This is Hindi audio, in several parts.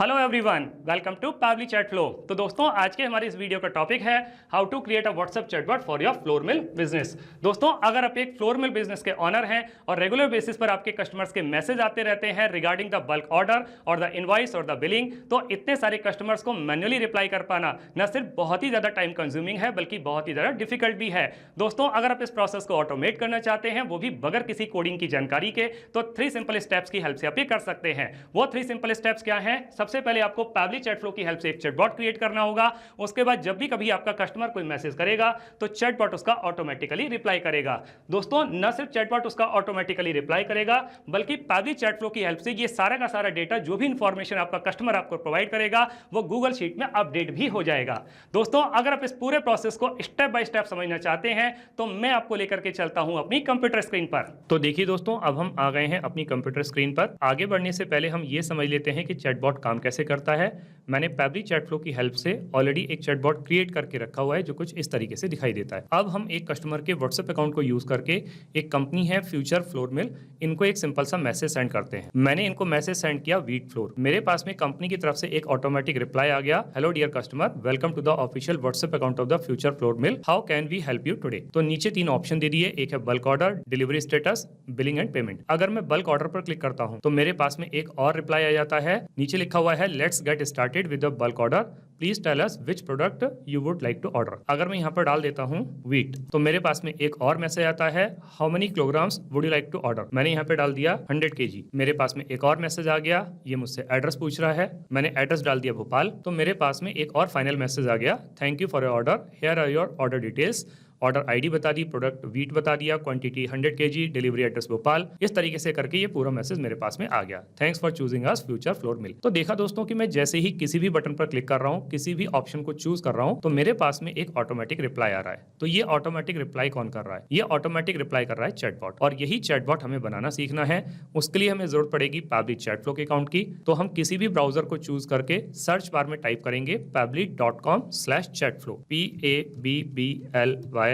Hello everyone, welcome to Pabbly chat flow. तो दोस्तों, आज के हमारे इस वीडियो का टॉपिक है how to create a WhatsApp chatbot for your flour mill business. दोस्तों, अगर आप एक फ्लोर मिल बिजनेस के ऑनर हैं और रेगुलर बेसिस पर आपके कस्टमर्स के मैसेज आते रहते हैं रिगार्डिंग द बल्क ऑर्डर और द इनवॉइस और द बिलिंग, तो इतने सारे कस्टमर्स को मैन्युअली रिप्लाई कर पाना न सिर्फ बहुत ही ज्यादा टाइम कंज्यूमिंग है बल्कि बहुत ही ज्यादा डिफिकल्ट भी है। दोस्तों, अगर आप इस प्रोसेस को ऑटोमेट करना चाहते हैं, वो भी बगैर किसी कोडिंग की जानकारी के, तो 3 सिंपल स्टेप्स की हेल्प से आप ये कर सकते हैं। वो 3 सिंपल स्टेप्स क्या हैं? सबसे पहले आपको पैबली चैट फ्लो की हेल्प से एक चैटबॉट क्रिएट करना होगा। उसके बाद जब भी कभी आपका कस्टमर कोई मैसेज करेगा तो चैटबॉट उसका ऑटोमेटिकली रिप्लाई करेगा। दोस्तों, न सिर्फ चैटबॉट उसका ऑटोमेटिकली रिप्लाई करेगा बल्कि पैबली चैट फ्लो की हेल्प से ये सारा का सारा डेटा, जो भी इंफॉर्मेशन आपका कस्टमर आपको प्रोवाइड करेगा, वो गूगल शीट में अपडेट भी हो जाएगा। दोस्तों, अगर आप इस पूरे प्रोसेस को स्टेप बाय स्टेप समझना चाहते हैं तो मैं आपको लेकर के चलता हूं अपनी कंप्यूटर स्क्रीन पर। तो देखिए दोस्तों, अब हम आ गए हैं अपनी कंप्यूटर स्क्रीन पर। आगे बढ़ने से पहले हम ये समझ लेते हैं कि चैटबॉट काम कैसे करता है। मैंने पैबली चैट फ्लो की हेल्प से ऑलरेडी एक चैटबॉट क्रिएट करके रखा हुआ है जो कुछ इस तरीके से दिखाई देता है। अब हम एक कस्टमर के व्हाट्सएप अकाउंट को यूज करके, एक कंपनी है फ्यूचर फ्लोर मिल, इनको एक सिंपल सा मैसेज सेंड करते हैं। मैंने इनको मैसेज सेंड किया वीट फ्लोर। मेरे पास में कंपनी की तरफ से एक ऑटोमेटिक रिप्लाई आ गया, hello dear customer, welcome to the official WhatsApp account of the Future Flour Mill, how can we help you today. तो नीचे 3 ऑप्शन दे दिए, एक है bulk order, delivery status, billing and payment. अगर मैं बल्क ऑर्डर पर क्लिक करता हूं तो मेरे पास में एक और रिप्लाई आ जाता है। नीचे लिखा हुआ है, let's get started with the bulk order, please tell us which product you would like to order. अगर मैं यहाँ पर डाल देता हूँ वीट, तो मेरे पास में एक और मैसेज आता है, how many kilograms would you like to order. मैंने यहाँ पे डाल दिया 100 kg। मेरे पास में एक और मैसेज आ गया, ये मुझसे एड्रेस पूछ रहा है। मैंने एड्रेस डाल दिया भोपाल। तो मेरे पास में एक और फाइनल मैसेज आ गया, thank you for your order, here are your order details. Order ID बता दी, प्रोडक्ट वीट बता दिया, quantity 100 kg, delivery address Bhopal. इस तरीके से करके ये पूरा मैसेज मेरे पास में आ गया, thanks for choosing us Future Flour Mill. तो देखा दोस्तों कि मैं जैसे ही किसी भी बटन पर क्लिक कर रहा हूँ, किसी भी ऑप्शन को चूज कर रहा हूँ, तो मेरे पास में एक ऑटोमेटिक रिप्लाई आ रहा है। तो ये ऑटोमेटिक रिप्लाई कौन कर रहा है? ये ऑटोमेटिक रिप्लाई कर रहा है चैटबॉट। और यही चैटबॉट हमें बनाना सीखना है। उसके लिए हमें जरूरत पड़ेगी पैबली चैट फ्लो के अकाउंट की। तो हम किसी भी ब्राउजर को चूज करके सर्च बार में टाइप करेंगे pabbly.com/chatflow, pabbly.com/chatflow।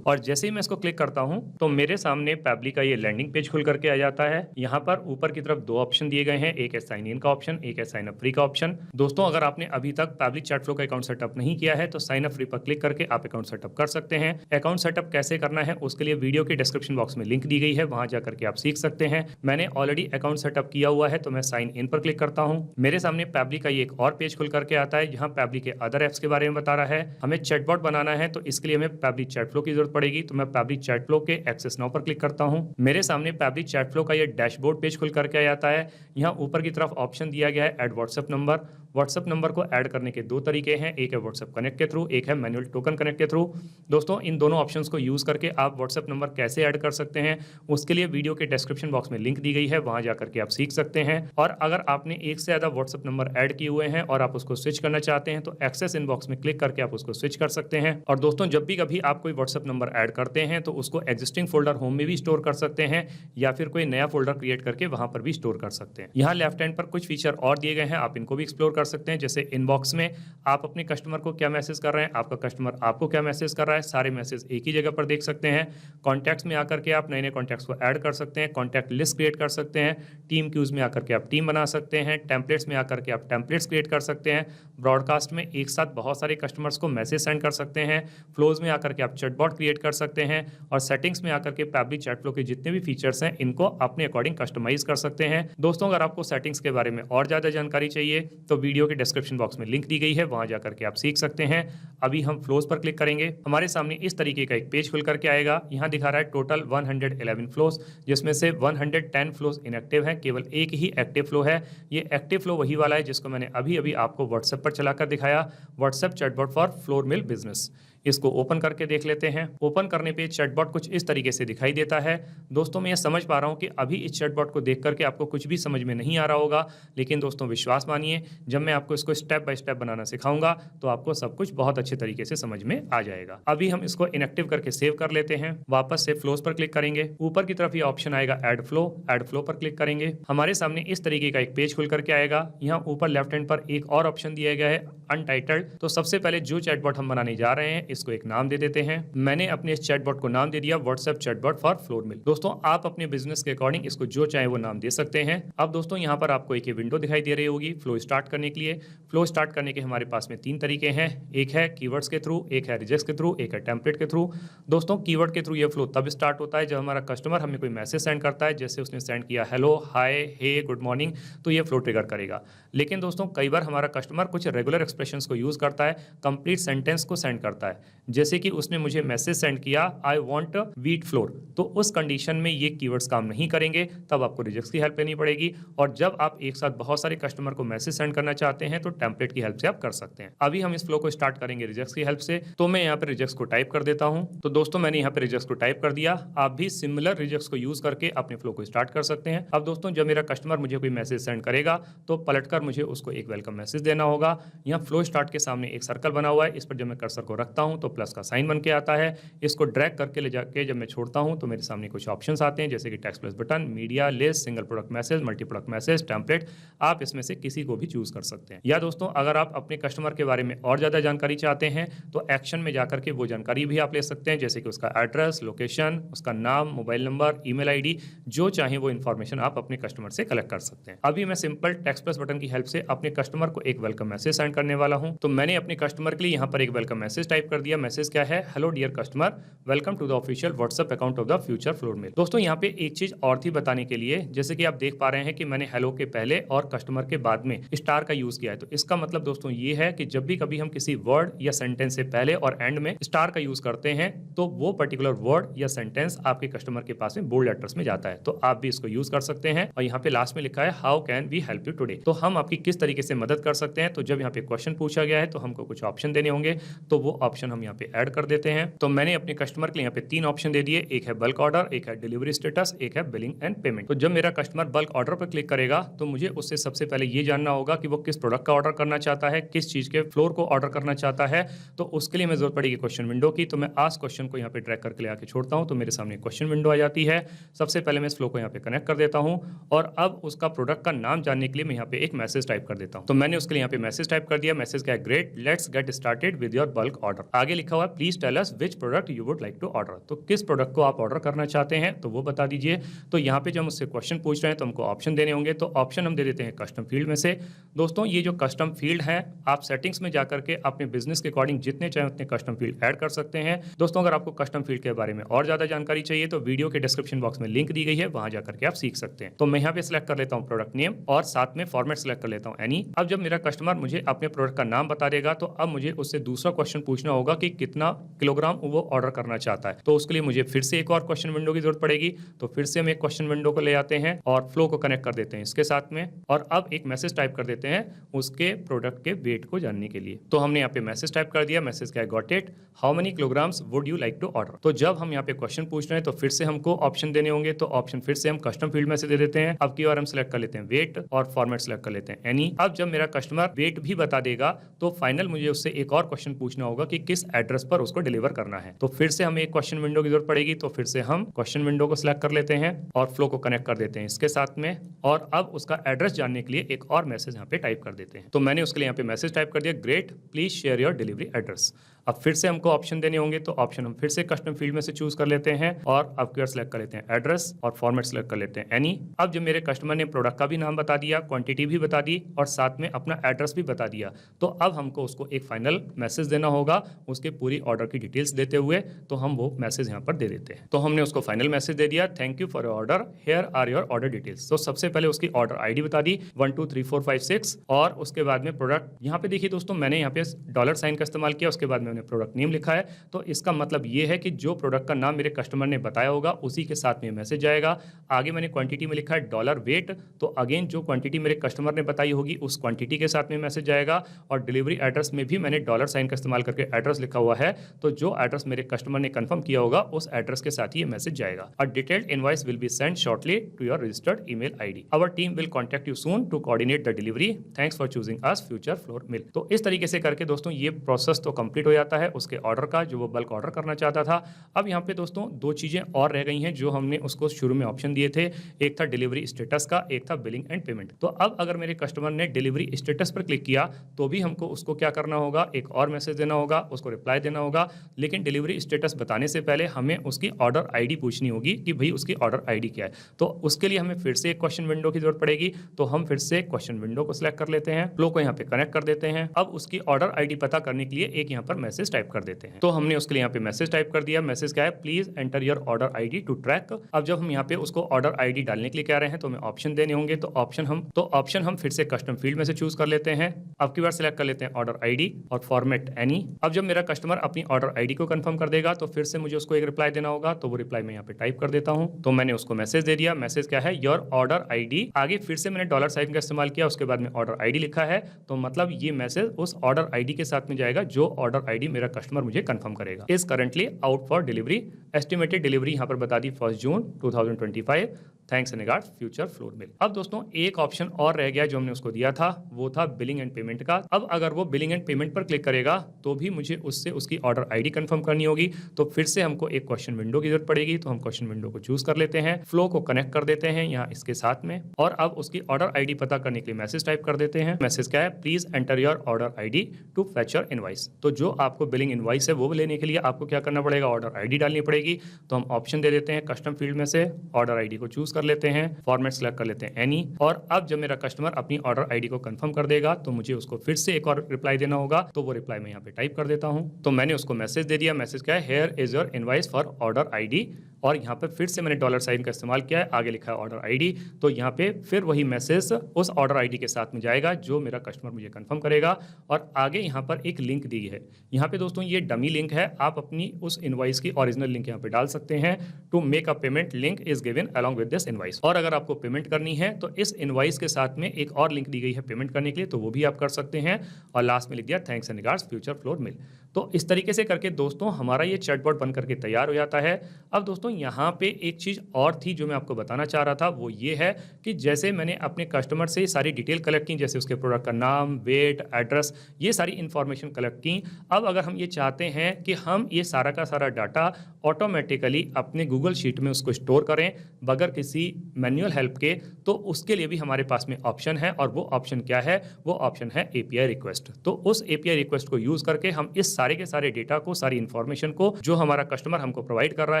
और जैसे ही मैं इसको क्लिक करता हूं तो मेरे सामने पैबली का ये लैंडिंग पेज खुल करके आ जाता है। यहाँ पर ऊपर की तरफ 2 ऑप्शन दिए गए हैं, एक है साइन इन का ऑप्शन, एक है साइन अप फ्री का ऑप्शन। दोस्तों, अगर आपने अभी तक पैबली चैट फ्लो का अकाउंट सेटअप नहीं किया है तो साइन अप फ्री पर क्लिक करके आप अकाउंट सेटअप कर सकते हैं। अकाउंट सेटअप कैसे करना है उसके लिए वीडियो के डिस्क्रिप्शन बॉक्स में लिंक दी गई है, वहां जाकर के आप सीख सकते हैं। मैंने ऑलरेडी अकाउंट सेटअप किया हुआ है तो मैं साइन इन पर क्लिक करता हूँ। मेरे सामने पैबली का ये एक और पेज खुल करके आता है, यहाँ पैबली के अदर एप्स के बारे में बता रहा है। हमें चैटबॉट बनाना है तो इसके लिए हमें पैबली चैट फ्लो की जरूरत पड़ेगी। तो मैं पैबली चैट फ्लो के एक्सेस नाउ पर क्लिक करता हूं। मेरे सामने पैबली चैट फ्लो का ये डैशबोर्ड पेज खुल करके आ जाता है। यहाँ ऊपर की तरफ ऑप्शन दिया गया है add WhatsApp number. WhatsApp number को ऐड करने के 2 तरीके हैं, एक है व्हाट्सएप कनेक्ट के थ्रू, एक है मैनुअल टोकन कनेक्ट के थ्रू। दोस्तों, इन दोनों ऑप्शंस को यूज करके आप व्हाट्सएप नंबर कैसे ऐड कर सकते हैं उसके लिए वीडियो के डिस्क्रिप्शन बॉक्स में लिंक दी गई है, वहां जाकर के आप सीख सकते हैं। और अगर आपने एक से ज्यादा व्हाट्सएप नंबर ऐड किए हुए हैं और आप उसको स्विच करना चाहते हैं तो एक्सेस इनबॉक्स में क्लिक करके आप उसको स्विच कर सकते हैं। और दोस्तों, जब भी कभी आप कोई व्हाट्सएप नंबर ऐड करते हैं तो उसको एग्जिस्टिंग फोल्डर होम में भी स्टोर कर सकते हैं या फिर कोई नया फोल्डर क्रिएट करके वहां पर भी स्टोर कर सकते हैं। यहाँ लेफ्ट हैंड पर कुछ फीचर और दिए गए हैं, आप इनको भी एक्सप्लोर कर सकते हैं। जैसे इनबॉक्स में आप अपने कस्टमर को क्या मैसेज कर रहे हैं, आपका कस्टमर आपको क्या मैसेज कर रहा है, सारे मैसेज एक ही जगह पर देख सकते हैं। कॉन्टैक्ट्स में आकर के आप नए नए कॉन्टैक्ट्स को ऐड कर सकते हैं, कॉन्टैक्ट लिस्ट क्रिएट कर सकते हैं, टीम क्यूज में आकर के आप टीम बना सकते हैं, टेम्पलेट्स में आकर के आप टेम्पलेट्स क्रिएट कर सकते हैं, ब्रॉडकास्ट में एक साथ बहुत सारे कस्टमर्स को मैसेज सेंड कर सकते हैं, फ्लोज में आकर के आप चैटबॉट क्रिएट कर सकते हैं, और सेटिंग्स में आकर के पैबली चैट फ्लो के जितने भी फीचर्स हैं इनको अपने अकॉर्डिंग कस्टमाइज कर सकते हैं। दोस्तों, अगर आपको सेटिंग्स के बारे में और ज्यादा जानकारी चाहिए तो वीडियो के डिस्क्रिप्शन बॉक्स में लिंक दी गई है, वहां जाकर के आप सीख सकते हैं। अभी हम फ्लोज पर क्लिक करेंगे, हमारे सामने इस तरीके का एक पेज खुल करके आएगा। यहाँ दिखा रहा है टोटल 111 फ्लोज, जिसमें से 110 फ्लोज इनएक्टिव हैं, केवल एक ही एक्टिव फ्लो है। ये एक्टिव फ्लो वही वाला है जिसको मैंने अभी अभी आपको व्हाट्सएप पर चलाकर दिखाया, WhatsApp chatbot for floor mill business. इसको ओपन करके देख लेते हैं। ओपन करने पे चैटबॉट कुछ इस तरीके से दिखाई देता है। दोस्तों, मैं ये समझ पा रहा हूँ कि अभी इस चैटबॉट को देख करके आपको कुछ भी समझ में नहीं आ रहा होगा, लेकिन दोस्तों विश्वास मानिए, जब मैं आपको इसको स्टेप बाय स्टेप बनाना सिखाऊंगा तो आपको सब कुछ बहुत अच्छे तरीके से समझ में आ जाएगा। अभी हम इसको इनएक्टिव करके सेव कर लेते हैं। वापस से फ्लोज पर क्लिक करेंगे, ऊपर की तरफ ये ऑप्शन आएगा ऐड फ्लो पर क्लिक करेंगे। हमारे सामने इस तरीके का एक पेज खुल करके आएगा। यहाँ ऊपर लेफ्ट हैंड पर एक और ऑप्शन दिया गया है अनटाइटल्ड। तो सबसे पहले जो चैटबॉट हम बनाने जा रहे हैं इसको एक नाम दे देते हैं। मैंने अपने इस चैटबॉट को नाम दे दिया WhatsApp chatbot for floor Mill. दोस्तों आप अपने बिजनेस के अकॉर्डिंग इसको जो चाहे वो नाम दे सकते हैं। अब दोस्तों यहाँ पर आपको एक विंडो दिखाई दे रही होगी फ्लो स्टार्ट करने के लिए। फ्लो स्टार्ट करने के हमारे पास में 3 तरीके हैं, एक है कीवर्ड्स के थ्रू, एक है रिजेक्ट्स के थ्रू, एक है टेम्पलेट के थ्रू। दोस्तों कीवर्ड के थ्रू ये फ्लो तब स्टार्ट होता है जब हमारा कस्टमर हमें कोई मैसेज सेंड करता है, जैसे उसने सेंड किया हेलो, हाय, हे, गुड मॉर्निंग, तो ये फ्लो ट्रिगर करेगा। लेकिन दोस्तों कई बार हमारा कस्टमर कुछ रेगुलर एक्सप्रेशंस को यूज करता है, कंप्लीट सेंटेंस को सेंड करता है, जैसे कि उसने मुझे मैसेज सेंड किया आई वांट व्हीट फ्लोर, तो उस कंडीशन में ये कीवर्ड्स काम नहीं करेंगे, तब आपको रिजेक्ट्स की हेल्प लेनी पड़ेगी। और जब आप एक साथ बहुत सारे कस्टमर को मैसेज सेंड करना चाहते हैं तो टेम्पलेट की हेल्प से आप कर सकते हैं। अभी हम इस फ्लो को स्टार्ट करेंगे रिजेक्ट्स की हेल्प से, तो मैं यहाँ पे रिजेक्ट्स को टाइप कर देता हूँ। तो दोस्तों मैंने यहाँ पे रिजेक्ट्स को टाइप कर दिया। आप भी सिमिलर रिजेक्ट्स को यूज करके अपने फ्लो को स्टार्ट कर सकते हैं। अब दोस्तों जब मेरा कस्टमर मुझे कोई मैसेज सेंड करेगा तो पलटकर मुझे उसको एक वेलकम मैसेज देना होगा। यहाँ फ्लो स्टार्ट के सामने एक सर्कल बना हुआ है, इस पर जब मैं कर्सर को रखता हूँ तो प्लस का साइन बन के आता है। इसको ड्रैग करके ले जाके जब मैं छोड़ता हूँ तो मेरे सामने कुछ ऑप्शंस आते हैं, जैसे कि text plus button, media, list, single product message, multi product message, template. आप इसमें से किसी को भी चूज कर सकते हैं। या दोस्तों अगर आप अपने कस्टमर के बारे में और ज्यादा जानकारी चाहते हैं तो एक्शन में जाकर के वो जानकारी भी आप ले सकते हैं, जैसे कि उसका एड्रेस, लोकेशन, उसका नाम, मोबाइल नंबर, ईमेल आईडी, जो चाहे वो इन्फॉर्मेशन आप अपने कस्टमर से कलेक्ट कर सकते हैं। अभी मैं सिंपल टेक्स्ट प्लस बटन की हेल्प से अपने कस्टमर को एक वेलकम मैसेज सेंड करने वाला हूं। तो मैंने अपने कस्टमर के लिए यहाँ पर एक वेलकम मैसेज टाइप कर दिया। मैसेज क्या है? Hello dear customer, welcome to the official WhatsApp account of the Future Flour Mill. दोस्तों यहाँ पे एक चीज और थी बताने के लिए, जैसे कि आप देख पा रहे हैं कि मैंने हेलो के पहले और कस्टमर के बाद में स्टार का यूज किया है। तो इसका मतलब दोस्तों ये है कि जब भी कभी हम किसी वर्ड या सेंटेंस से पहले और एंड में स्टार का यूज करते हैं तो वो पर्टिकुलर वर्ड या सेंटेंस आपके कस्टमर के पास में बोल्ड लेटर्स में जाता है। तो आप भी इसको यूज कर सकते हैं। और यहाँ पे लास्ट में लिखा है how can we help you today, तो हम आपकी किस तरीके से मदद कर सकते हैं। तो जब यहाँ पे क्वेश्चन पूछा गया है तो हमको कुछ ऑप्शन देने होंगे, तो वो ऑप्शन हम यहाँ पे ऐड कर देते हैं। तो मैंने अपने कस्टमर के लिए यहाँ पे 3 ऑप्शन दे दिए, एक है बल्क ऑर्डर, एक है डिलीवरी स्टेटस, एक है बिलिंग एंड पेमेंट। तो जब मेरा कस्टमर बल्क ऑर्डर पर क्लिक करेगा तो मुझे उससे सबसे पहले ये जानना होगा कि वो किस प्रोडक्ट का ऑर्डर करना चाहता है, किस चीज के फ्लोर को ऑर्डर करना चाहता है। तो उसके लिए मैं जरूरत पड़ेगी क्वेश्चन विंडो की। तो मैं आस्क क्वेश्चन को यहाँ पे ड्रैग करके ले आके छोड़ता हूँ तो मेरे सामने क्वेश्चन विंडो आ जाती है। सबसे पहले मैं इस फ्लो को यहाँ पे कनेक्ट कर देता हूँ और अब उसका प्रोडक्ट का नाम जानने के लिए मैं यहाँ पे एक मैसेज टाइप कर देता हूँ। तो मैंने उसके लिए यहाँ पे मैसेज टाइप कर दिया। मैसेज क्या है? Great, let's get started with your bulk order. आगे लिखा हुआ है please tell us which product you would like to order. तो किस प्रोडक्ट को आप ऑर्डर करना चाहते हैं तो वो बता दीजिए। तो यहाँ पे जब मुझसे क्वेश्चन पूछ रहे हैं तो हमको ऑप्शन देने होंगे, तो ऑप्शन हम दे देते हैं कस्टम फील्ड में से। दोस्तों ये जो कस्टम फील्ड है आप सेटिंग्स में जाकर के अपने बिजनेस के अकॉर्डिंग जितने चाहे उतने कस्टम फील्ड ऐड कर सकते हैं। दोस्तों अगर आपको कस्टम फील्ड के बारे में और ज्यादा जानकारी चाहिए तो वीडियो के डिस्क्रिप्शन बॉक्स में लिंक दी गई है, वहां जाकर के आप सीख सकते हैं। तो मैं यहाँ पे सिलेक्ट कर लेता हूँ प्रोडक्ट नेम और साथ में फॉर्मेट सिलेक्ट कर लेता हूँ एनी। अब जब मेरा कस्टमर मुझे अपने प्रोडक्ट का नाम बता देगा तो अब मुझे उससे दूसरा क्वेश्चन पूछना होगा कि कितना किलोग्राम वो ऑर्डर करना चाहता है। तो उसके लिए मुझे फिर से एक और क्वेश्चन विंडो की जरूरत पड़ेगी। तो फिर से हम एक क्वेश्चन विंडो को ले आते हैं और फ्लो को कनेक्ट कर देते हैं इसके साथ में, और अब एक मैसेज टाइप कर देते हैं उसके प्रोडक्ट के वेट को जानने के लिए। तो हमने यहाँ पे मैसेज टाइप कर दिया। मैसेज क्या है? Got it, how many kilograms would you like to order. तो जब हम यहाँ पे क्वेश्चन पूछ रहे हैं तो फिर से हमको ऑप्शन देने होंगे, तो ऑप्शन फिर से हम कस्टम फील्ड में से दे देते हैं। अब की बार हम सिलेक्ट कर लेते हैं वेट और फॉर्मेट सिलेक्ट कर लेते हैं एनी। अब जब मेरा कस्टमर वेट भी बता देगा तो फाइनल मुझे उससे एक और क्वेश्चन पूछना होगा कि किस एड्रेस पर उसको डिलीवर करना है। तो फिर से हमें एक क्वेश्चन विंडो की जरूरत पड़ेगी। तो फिर से हम क्वेश्चन विंडो को सिलेक्ट कर लेते हैं और फ्लो को कनेक्ट कर देते हैं इसके साथ में, और अब उसका एड्रेस जानने के लिए एक और मैसेज यहाँ पे टाइप कर देते हैं। तो मैंने उसके लिए यहाँ पे मैसेज टाइप कर दिया, great, please share your delivery address. अब फिर से हमको ऑप्शन देने होंगे, तो ऑप्शन हम फिर से कस्टम फील्ड में से चूज कर लेते हैं और अब की बार सिलेक्ट कर लेते हैं एड्रेस और फॉर्मेट सिलेक्ट कर लेते हैं एनी। अब जब मेरे कस्टमर ने प्रोडक्ट का भी नाम बता दिया, क्वांटिटी भी बता दी और साथ में अपना एड्रेस भी बता दिया, तो अब हमको उसको एक फाइनल मैसेज देना होगा उसके पूरी ऑर्डर की डिटेल्स देते हुए। तो हम वो मैसेज यहाँ पर दे देते हैं। तो हमने उसको फाइनल मैसेज दे दिया, thank you for your order, here are your order details. तो सबसे पहले उसकी ऑर्डर आईडी बता दी 1 2 3 4 5 6, और उसके बाद में प्रोडक्ट। यहाँ पे देखिए दोस्तों मैंने यहाँ पे डॉलर साइन का इस्तेमाल किया, उसके बाद में मैंने प्रोडक्ट नेम लिखा है। तो इसका मतलब ये है कि जो प्रोडक्ट का नाम मेरे कस्टमर ने बताया होगा उसी के साथ में मैसेज जाएगा। आगे मैंने क्वांटिटी में लिखा है डॉलर वेट, तो अगेन जो क्वांटिटी मेरे कस्टमर ने बताई होगी उस क्वांटिटी के साथ में मैसेज जाएगा। और डिलीवरी एड्रेस में भी मैंने डॉलर साइन का इस्तेमाल करके एड्रेस लिखा हुआ है, तो जो एड्रेस मेरे कस्टमर ने कंफर्म किया होगा उस एड्रेस के साथ ही ये मैसेज जाएगा। A detailed invoice will be sent shortly to your registered email ID. Our team will contact you soon to coordinate the delivery, thanks for choosing us Future Flour Mill. तो इस तरीके से करके दोस्तों ये प्रोसेस तो कंप्लीट हो जाता है। जाता है उसके ऑर्डर का, जो वो बल्क ऑर्डर करना चाहता था। अब यहाँ पे दोस्तों दो चीज़ें और रह गई हैं जो हमने उसको शुरू में ऑप्शन दिए थे, एक था डिलीवरी स्टेटस का, एक था बिलिंग एंड पेमेंट। तो अब अगर मेरे कस्टमर ने डिलीवरी स्टेटस पर क्लिक किया तो भी हमको उसको क्या करना होगा, एक और मैसेज देना होगा, उसको रिप्लाई देना होगा। लेकिन डिलीवरी स्टेटस बताने से पहले हमें उसकी ऑर्डर आईडी पूछनी होगी कि भाई उसकी ऑर्डर आईडी क्या है। तो उसके लिए हमें फिर से एक क्वेश्चन विंडो की जरूरत पड़ेगी। तो हम फिर से क्वेश्चन विंडो को सिलेक्ट कर लेते हैं, फ्लो को यहाँ पे कनेक्ट कर देते हैं। अब उसकी ऑर्डर आईडी पता करने के लिए एक यहाँ पर मैसेज टाइप कर देते हैं। तो हमने उसके लिए यहाँ पे मैसेज टाइप कर दिया। मैसेज क्या है, please enter your order ID to track. अब जब हम यहाँ पे उसको ऑर्डर आईडी डालने के लिए कह रहे हैं तो हमें ऑप्शन देने होंगे। तो ऑप्शन हम फिर से कस्टम फील्ड में से चूज कर लेते हैं। अब की बार सिलेक्ट कर लेते हैं ऑर्डर आईडी और फॉर्मेट एनी। अब जब मेरा कस्टमर अपनी ऑर्डर आईडी को कंफर्म कर देगा तो फिर से मुझे उसको एक रिप्लाई देना होगा। तो वो रिप्लाई मैं यहाँ पे टाइप कर देता हूँ। तो मैंने उसको मैसेज दे दिया। मैसेज क्या है, योर ऑर्डर आईडी, आगे फिर से मैंने डॉलर साइन का इस्तेमाल किया, उसके बाद में ऑर्डर आईडी लिखा है। तो मतलब ये मैसेज उस ऑर्डर आईडी के साथ में जाएगा जो ऑर्डर आईडी मेरा कस्टमर मुझे कंफर्म करेगा। Is currently out for delivery, estimated delivery यहाँ पर बता दी 1 जून 2025, thanks in regards future Flour मिल। अब दोस्तों एक ऑप्शन और रह गया जो हमने उसको दिया था, वो था बिलिंग एंड पेमेंट का। अब अगर वो बिलिंग एंड पेमेंट पर क्लिक करेगा तो भी मुझे उससे उसकी ऑर्डर आईडी कंफर्म करनी होगी। तो फिर से हमको एक क्वेश्चन विंडो की जरूरत पड़ेगी। तो हम क्वेश्चन विंडो को चूज कर लेते हैं, फ्लो को कनेक्ट कर देते हैं यहाँ इसके साथ में, और अब उसकी ऑर्डर आईडी पता करने के लिए मैसेज टाइप कर देते हैं। मैसेज क्या है, please enter your order ID to fetch your invoice. तो जो आपको बिलिंग इनवॉइस है वो लेने के लिए आपको क्या करना पड़ेगा, ऑर्डर आईडी डालनी पड़ेगी। तो हम ऑप्शन दे देते हैं कस्टम फील्ड में से, ऑर्डर आईडी को चूज कर लेते हैं, फॉर्मेट सेलेक्ट कर लेते हैं एनी। और अब जब मेरा कस्टमर अपनी ऑर्डर आईडी को कंफर्म कर देगा तो मुझे उसको फिर से एक और रिप्लाई देना होगा। तो वो रिप्लाई मैं यहाँ पे टाइप कर देता हूँ। तो मैंने उसको मैसेज दे दिया। मैसेज क्या है, here is your invoice for order ID, और यहाँ पे फिर से मैंने डॉलर साइन का इस्तेमाल किया है, आगे लिखा है ऑर्डर आईडी। तो यहाँ पे फिर वही मैसेज उस ऑर्डर आईडी के साथ में जाएगा जो मेरा कस्टमर मुझे कंफर्म करेगा। और आगे यहाँ पर एक लिंक दी है। यहाँ पे दोस्तों ये डमी लिंक है, आप अपनी उस इनवॉइस की ओरिजिनल लिंक यहाँ पे डाल सकते हैं। To make a payment link is given along with this invoice. और अगर आपको पेमेंट करनी है तो इस इनवॉइस के साथ में एक और लिंक दी गई है पेमेंट करने के लिए, तो वो भी आप कर सकते हैं। और लास्ट में लिख दिया thanks in regards future Flour Mill. तो इस तरीके से करके दोस्तों हमारा ये चैटबॉट बन करके तैयार हो जाता है। अब दोस्तों यहाँ पे एक चीज़ और थी जो मैं आपको बताना चाह रहा था, वो ये है कि जैसे मैंने अपने कस्टमर से सारी डिटेल कलेक्ट की, जैसे उसके प्रोडक्ट का नाम, वेट, एड्रेस, ये सारी इंफॉर्मेशन कलेक्ट की। अब अगर हम ये चाहते हैं कि हम ये सारा का सारा डाटा ऑटोमेटिकली अपने गूगल शीट में उसको स्टोर करें बगैर किसी मैनुअल हेल्प के, तो उसके लिए भी हमारे पास में ऑप्शन है। और वो ऑप्शन क्या है, वो ऑप्शन है एपीआई रिक्वेस्ट। तो उस एपीआई रिक्वेस्ट को यूज करके हम इस सारे के सारे डेटा को, सारी इंफॉर्मेशन को जो हमारा कस्टमर हमको प्रोवाइड कर रहा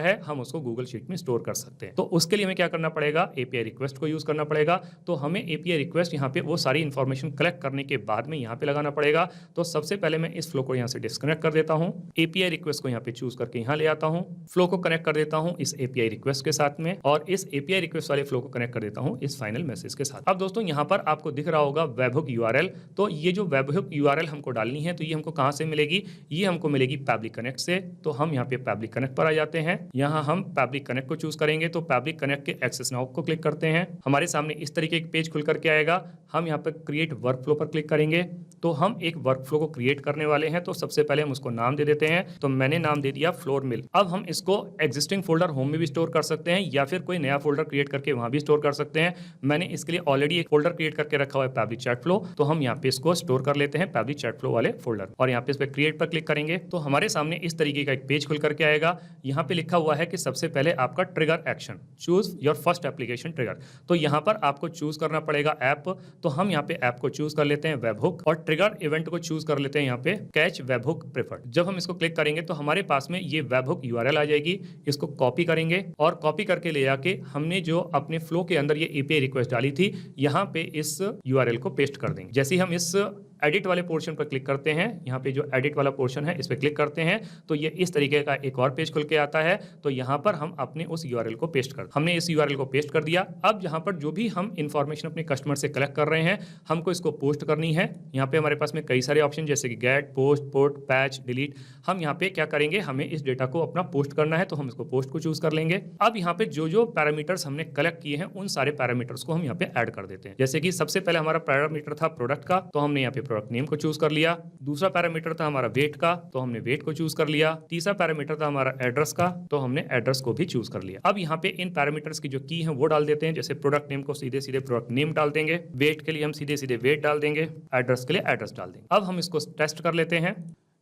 है, हम उसको गूगल शीट में स्टोर कर सकते हैं। तो उसके लिए हमें क्या करना पड़ेगा, एपीआई रिक्वेस्ट को यूज करना पड़ेगा। तो हमें एपीआई रिक्वेस्ट यहाँ पे वो सारी इंफॉर्मेशन कलेक्ट करने के बाद में यहाँ पे लगाना पड़ेगा। तो सबसे पहले मैं इस फ्लो को यहाँ से डिस्कनेक्ट कर देता हूँ, एपीआई रिक्वेस्ट को यहाँ पे चूज करके यहाँ ले आता हूँ, फ्लो को कनेक्ट कर देता हूँ इस एपीआई रिक्वेस्ट के साथ में, और इस एपीआई रिक्वेस्ट वाले फ्लो को कनेक्ट कर देता हूँ इस फाइनल मैसेज के साथ। अब दोस्तों यहाँ पर आपको दिख रहा होगा वेबहुक यूआरएल। तो ये जो वेबहुक यूआरएल हमको डालनी है, तो ये हमको कहाँ से मिलेगी, ये हमको मिलेगी पैब्लिक कनेक्ट से। तो हम यहाँ पे पैब्लिक कनेक्ट पर आ जाते हैं। यहाँ हम पैब्लिक कनेक्ट को चूज करेंगे। तो पैब्लिक कनेक्ट के एक्सेस नाउ को क्लिक करते हैं, हमारे सामने इस तरीके एक पेज खुल करके आएगा। हम यहाँ पर क्रिएट वर्कफ्लो पर क्लिक करेंगे। तो हम एक वर्कफ्लो को क्रिएट करने वाले हैं। तो सबसे पहले हम उसको नाम दे देते हैं। तो मैंने नाम दे दिया फ्लोर मिल। अब हम इसको एग्जिस्टिंग फोल्डर होम में भी स्टोर कर सकते हैं या फिर कोई नया फोल्डर क्रिएट करके वहां भी स्टोर कर सकते हैं। मैंने इसके लिए ऑलरेडी एक फोल्डर क्रिएट करके रखा हुआ है पैब्लिक चैट फ्लो। तो हम यहाँ पे इसको स्टोर कर लेते हैं पैब्लिक चैट फ्लो वाले फोल्डर, और यहाँ पे इस पे क्रिएट पर क्लिक करेंगे तो हमारे सामने इस तरीके का एक पेज खुल करके आएगा। यहाँ पे लिखा हुआ है कि सबसे पहले आपका trigger action, choose your first application trigger. तो यहाँ पर आपको चूज करना पड़ेगा ऐप। तो हम यहाँ पे ऐप को चूज कर लेते हैं वेबहुक, और ट्रिगर इवेंट को चूज कर लेते हैं यहाँ पे कैच वेबहुक प्रेफर्ड। जब हम इसको क्लिक करेंगे तो हमारे पास में ये वेबहुक यूआरएल आ जाएगी। इसको कॉपी करेंगे और कॉपी करके ले जाके हमने जो अपने फ्लो के अंदर ये एपीआई रिक्वेस्ट डाली थी, यहाँ पे इस यूआरएल को पेस्ट कर देंगे। जैसे ही हम इस एडिट वाले पोर्शन पर क्लिक करते हैं, यहाँ पे जो एडिट वाला पोर्शन है इस पर क्लिक करते हैं, तो ये इस तरीके का एक और पेज खुल के आता है। तो यहाँ पर हम अपने उस यूआरएल को पेस्ट कर, हमने इस यूआरएल को पेस्ट कर दिया। अब यहाँ पर जो भी हम इंफॉर्मेशन अपने कस्टमर से कलेक्ट कर रहे हैं, हमको इसको पोस्ट करनी है। यहाँ पे हमारे पास में कई सारे ऑप्शन जैसे कि get, post, port, patch, delete. हम यहाँ पे क्या करेंगे, हमें इस डेटा को अपना पोस्ट करना है, तो हम इसको पोस्ट को चूज कर लेंगे। अब यहाँ पे जो जो पैरामीटर्स हमने कलेक्ट किए हैं, उन सारे पैरामीटर्स को हम यहाँ पे ऐड कर देते हैं। जैसे कि सबसे पहले हमारा पैरामीटर था प्रोडक्ट का, तो हमने यहाँ पे प्रोडक्ट नेम को चूज कर लिया। दूसरा पैरामीटर था हमारा वेट का, तो हमने वेट को चूज कर लिया। तीसरा पैरामीटर था हमारा एड्रेस का, तो हमने एड्रेस को भी चूज कर लिया। अब यहाँ पे इन पैरामीटर्स की जो की है वो डाल देते हैं। जैसे प्रोडक्ट नेम को सीधे सीधे प्रोडक्ट नेम डाल देंगे, वेट के लिए हम सीधे सीधे वेट डाल देंगे, एड्रेस के लिए एड्रेस डाल देंगे। अब हम इसको टेस्ट कर लेते हैं।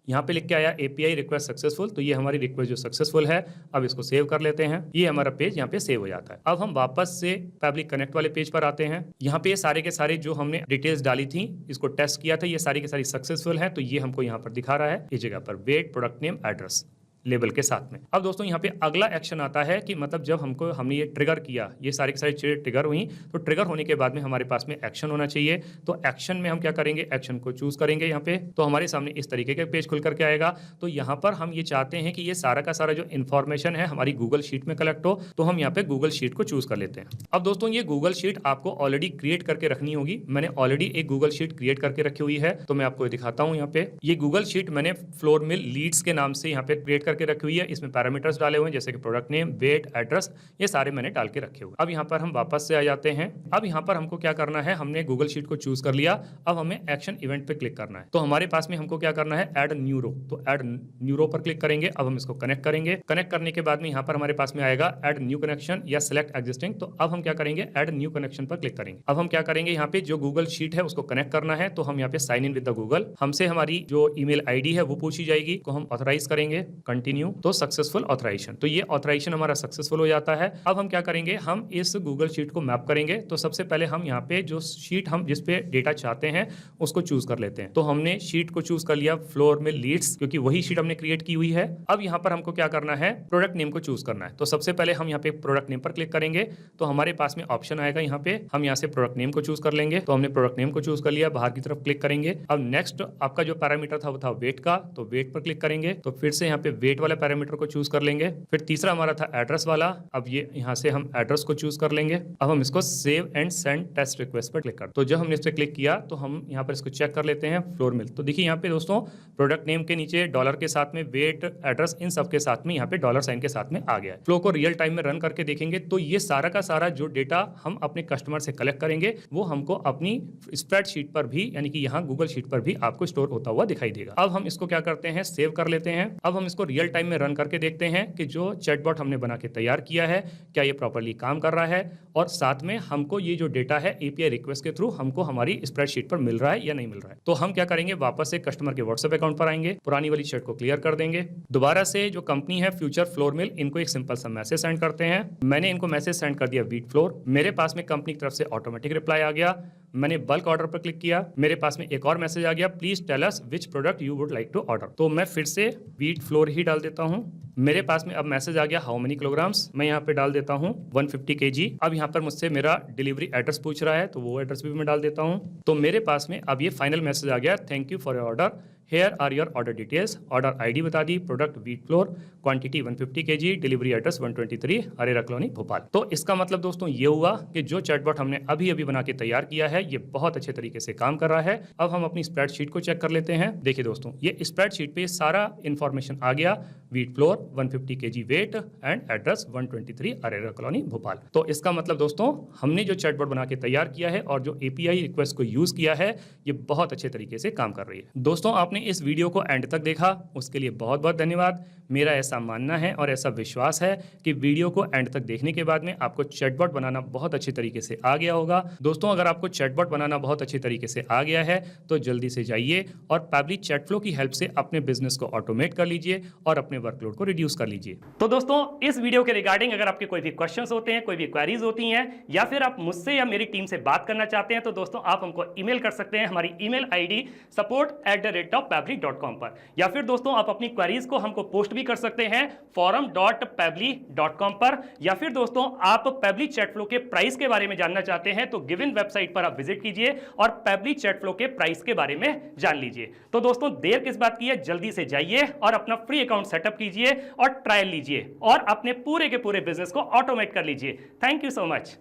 यहाँ पे लिख के आया API रिक्वेस्ट सक्सेसफुल, तो ये हमारी रिक्वेस्ट जो सक्सेसफुल है। अब इसको सेव कर लेते हैं, ये हमारा पेज यहाँ पे सेव हो जाता है। अब हम वापस से पैब्लिक कनेक्ट वाले पेज पर आते हैं। यहाँ पे सारे के सारे जो हमने डिटेल्स डाली थी, इसको टेस्ट किया था, ये सारी की सारी सक्सेसफुल है, तो ये हमको यहाँ पर दिखा रहा है इस जगह पर weight product name address label के साथ में। अब दोस्तों यहाँ पे अगला एक्शन आता है कि मतलब जब हमने ये ट्रिगर किया, ये सारी की सारी चीजें ट्रिगर हुई, तो ट्रिगर होने के बाद में हमारे पास में एक्शन होना चाहिए। तो एक्शन में हम क्या करेंगे, एक्शन को चूज करेंगे यहाँ पे, तो हमारे सामने इस तरीके का पेज खुल करके आएगा। तो यहाँ पर हम ये चाहते हैं कि ये सारा का सारा जो इन्फॉर्मेशन है हमारी गूगल शीट में कलेक्ट हो, तो हम यहाँ पे गूगल शीट को चूज कर लेते हैं। अब दोस्तों ये गूगल शीट आपको ऑलरेडी क्रिएट करके रखनी होगी। मैंने ऑलरेडी एक गूगल शीट क्रिएट करके रखी हुई है, तो मैं आपको दिखाता हूँ। यहाँ पे ये गूगल शीट मैंने फ्लोर मिल लीड्स के नाम से यहाँ पे क्रिएट करके रखी हुई है। इसमें पैरामीटर्स डाले हुए हैं जैसे कि प्रोडक्ट नेम, वेट, एड्रेस, ये सारे मैंने डाल के रखे हुए। अब यहाँ पर हम वापस से आ जाते हैं। अब यहाँ पर हमको क्या करना है, हमने गूगल शीट को चूज कर लिया। अब हमें एक्शन इवेंट पे क्लिक करना है। तो हमारे पास में हमको क्या करना है, ऐड न्यू रो, तो ऐड न्यू रो पर क्लिक करेंगे। अब हम इसको कनेक्ट करेंगे। कनेक्ट करने के बाद में यहाँ पर हमारे पास में आएगा ऐड न्यू कनेक्शन या सिलेक्ट एग्जिस्टिंग। तो अब हम क्या करेंगे, ऐड न्यू कनेक्शन पर क्लिक करेंगे। अब हम क्या करेंगे, यहाँ पे जो गूगल शीट है उसको कनेक्ट करना है। तो हम यहाँ पे sign in with the Google, हमसे हमारी जो ईमेल आईडी है वो पूछी जाएगी, तो हम ऑथराइज करेंगे, कंटिन्यू, तो सक्सेसफुल ऑथराइजेशन। तो ये ऑथराइजेशन हमारा सक्सेसफुल हो जाता है। अब हम क्या करेंगे, हम इस गूगल शीट को मैप करेंगे। तो सबसे पहले हम यहाँ पे जो शीट हम जिस पे डेटा चाहते हैं उसको चूज कर लेते हैं। तो हमने शीट को चूज कर लिया फ्लोर में लीड्स, क्योंकि वही शीट हमने क्रिएट की हुई है। अब यहाँ पर हमको क्या करना है, प्रोडक्ट नेम को चूज करना है। तो सबसे पहले हम यहाँ पे प्रोडक्ट नेम पर क्लिक करेंगे। तो हमारे पास में ऑप्शन आएगा, यहाँ पे हम यहाँ से प्रोडक्ट नेम को चूज कर लेंगे। तो हमने प्रोडक्ट नेम को चूज कर लिया, बाहर की तरफ क्लिक करेंगे। अब नेक्स्ट आपका जो पैरामीटर था वो था वेट का, तो वेट पर क्लिक करेंगे। तो फिर से यहाँ पे वेट वाले पैरामीटर को चूज कर लेंगे। फिर तीसरा हमारा था एड्रेस वाला, अब ये यहाँ से हम एड्रेस को चूज कर लेंगे। अब हम इसको save and send test request पर क्लिक कर, तो जब हमने इस पर क्लिक किया तो हम यहाँ पर इसको चेक कर लेते हैं फ्लोर मिल। तो देखिए यहाँ पे दोस्तों प्रोडक्ट नेम के नीचे डॉलर के साथ में वेट, एड्रेस, इन सब के साथ में यहाँ पे डॉलर साइन के साथ में आ गया है। फ्लो को रियल टाइम में रन करके देखेंगे तो ये सारा का सारा जो डेटा हम अपने कस्टमर से कलेक्ट करेंगे वो हमको अपनी स्प्रेडशीट पर भी, यानी कि यहाँ गूगल शीट पर भी आपको स्टोर होता हुआ दिखाई देगा। अब हम इसको क्या करते हैं, सेव कर लेते हैं। अब हम इसको रियल टाइम में रन करके देखते हैं कि जो चैटबॉट हमने बना के तैयार किया है क्या ये प्रॉपर्ली काम कर रहा है, और साथ में हमको ये जो डेटा है API रिक्वेस्ट के थ्रू हमको हमारी स्प्रेडशीट पर मिल रहा है या नहीं मिल रहा है। तो हम क्या करेंगे, वापस से कस्टमर के व्हाट्सएप अकाउंट पर आएंगे, पुरानी वाली चैट को क्लियर कर देंगे। दोबारा से जो कंपनी है फ्यूचर फ्लोर मिल, इनको एक सिंपल सा मैसेज सेंड करते हैं। मैंने इनको मैसेज सेंड कर दिया वीट फ्लोर, मेरे पास में कंपनी की तरफ से ऑटोमेटिक रिप्लाई आ गया। मैंने बल्क ऑर्डर पर क्लिक किया, मेरे पास में एक और मैसेज आ गया, please tell us which product you would like to order. तो मैं फिर से वीट फ्लोर ही डाल देता हूं। मेरे पास में अब मैसेज आ गया हाउ मेनी किलोग्राम्स, मैं यहाँ पे डाल देता हूँ 150 kg। अब यहाँ पर मुझसे मेरा डिलीवरी एड्रेस पूछ रहा है, तो वो एड्रेस भी मैं डाल देता हूँ। तो मेरे पास में अब ये फाइनल मैसेज आ गया, thank you for your order, here are your order details. Order ID बता दी, product wheat flour, quantity 150 kg, delivery address 123 Arera colony Bhopal. तो इसका मतलब दोस्तों ये हुआ कि जो चैटबॉट हमने अभी अभी बना के तैयार किया है ये बहुत अच्छे तरीके से काम कर रहा है। अब हम अपनी स्प्रेडशीट को चेक कर लेते हैं। देखिए दोस्तों ये स्प्रेडशीट पे सारा इंफॉर्मेशन आ गया, wheat flour, 150 kg weight and address 123 Arera colony Bhopal. तो इसका मतलब दोस्तों हमने जो चैटबॉट बना के तैयार किया है और जो API रिक्वेस्ट को यूज किया है ये बहुत अच्छे तरीके से काम कर रही है। दोस्तों आपने इस वीडियो को एंड तक देखा उसके लिए बहुत बहुत धन्यवाद। मेरा ऐसा मानना है और ऐसा विश्वास है कि वीडियो को एंड तक देखने के बाद में आपको चैटबॉट बनाना बहुत अच्छे तरीके से आ गया होगा। दोस्तों अगर आपको चैटबॉट बनाना बहुत अच्छे तरीके से आ गया है तो जल्दी से जाइए और पैबली चैटफ्लो की हेल्प से अपने बिजनेस को ऑटोमेट कर लीजिए और अपने वर्कलोड को रिड्यूस कर लीजिए। तो दोस्तों इस वीडियो के रिगार्डिंग अगर आपके कोई भी क्वेश्चंस होते हैं, कोई भी क्वेरीज होती हैं, या फिर आप मुझसे या मेरी टीम से बात करना चाहते हैं तो दोस्तों आप हमको ईमेल कर सकते हैं हमारी ईमेल ID support@pably.com पर, या फिर दोस्तों आप अपनी क्वेरीज को हमको पोस्ट भी कर सकते हैं forum.pably.com पर, या फिर दोस्तों आप पैबली चैटफ्लो के प्राइस के बारे में जानना चाहते हैं तो गिवन वेबसाइट पर आप विजिट कीजिए और पैबली चैटफ्लो के प्राइस के बारे में जान लीजिए। तो दोस्तों देर किस बात की है, जल्दी से जाइए और अपना फ्री अकाउंट सेटअप कीजिए और ट्रायल लीजिए और अपने पूरे के पूरे बिजनेस को ऑटोमेट कर लीजिए। Thank you so much.